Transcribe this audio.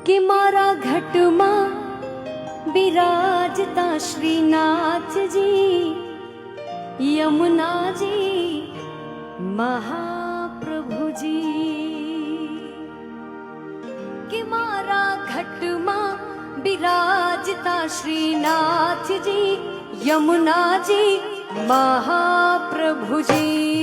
કે મારા ઘટમાં બિરાજતા શ્રીનાથજી યમુનાજી મહાપ્રભુજી કે મારા ઘટમાં બિરાજતા શ્રીનાથજી યમુનાજી મહાપ્રભુજી।